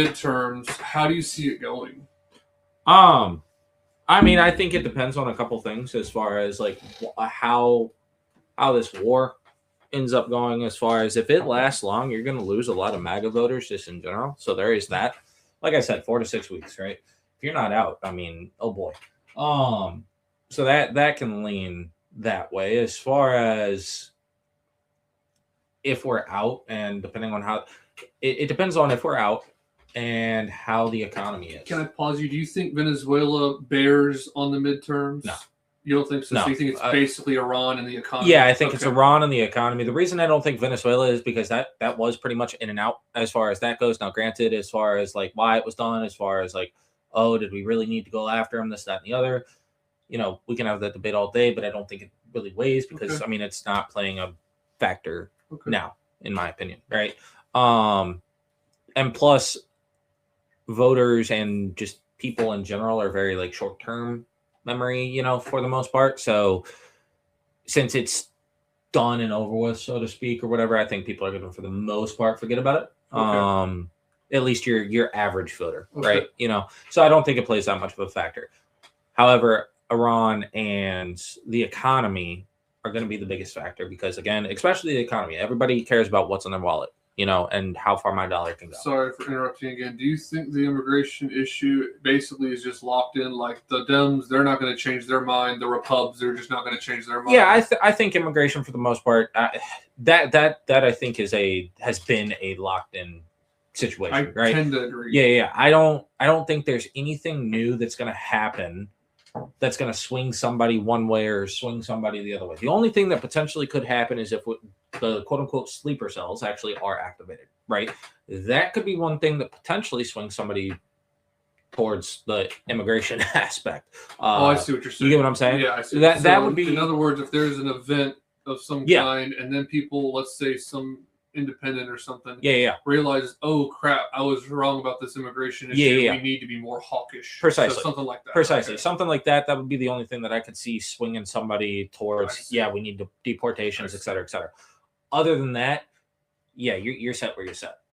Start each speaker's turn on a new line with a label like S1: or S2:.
S1: midterms, how do you see it going?
S2: I mean, I think it depends on a couple things as far as like how this war ends up going. As far as if it lasts long, you're going to lose a lot of MAGA voters just in general. So there is that. Like I said, 4 to 6 weeks, right? If you're not out, I mean, oh boy. So that can lean that way. As far as if we're out, and depending on how it depends on if we're out and how the economy is.
S1: Can I pause you? Do you think Venezuela bears on the midterms?
S2: No.
S1: You don't think so?
S2: No.
S1: So you think it's basically Iran and the economy?
S2: Yeah, I think it's Iran and the economy. The reason I don't think Venezuela is because that was pretty much in and out as far as that goes. Now, granted, as far as like why it was done, as far as like, oh, did we really need to go after him, this, that, and the other? We can have that debate all day, but I don't think it really weighs because, I mean, it's not playing a factor now, in my opinion, right? And plus, voters and just people in general are very like short-term memory, for the most part. So since it's done and over with, so to speak, or whatever, I think people are going to, for the most part, forget about it. At least your average voter, right? So I don't think it plays that much of a factor. However, Iran and the economy are going to be the biggest factor because, again, especially the economy, everybody cares about what's in their wallet, and how far my dollar can go.
S1: Sorry for interrupting again. Do you think the immigration issue basically is just locked in? Like the Dems, they're not going to change their mind. The Repubs, they're just not going to change their mind.
S2: Yeah, I think immigration for the most part, that I think has been a locked in situation.
S1: I tend to agree.
S2: Yeah. I don't think there's anything new that's going to happen that's going to swing somebody one way or swing somebody the other way. The only thing that potentially could happen is if the quote-unquote sleeper cells actually are activated, right? That could be one thing that potentially swings somebody towards the immigration aspect.
S1: I see what you're saying.
S2: You get what I'm saying?
S1: Yeah, I see.
S2: That would be...
S1: In other words, if there's an event of some kind, and then people, let's say some independent or something, realizes, oh crap, I was wrong about this immigration issue. We need to be more hawkish.
S2: Precisely.
S1: So something like that.
S2: Precisely. Something like that. That would be the only thing that I could see swinging somebody towards, we need deportations, et cetera, et cetera. Other than that, you're set where you're set.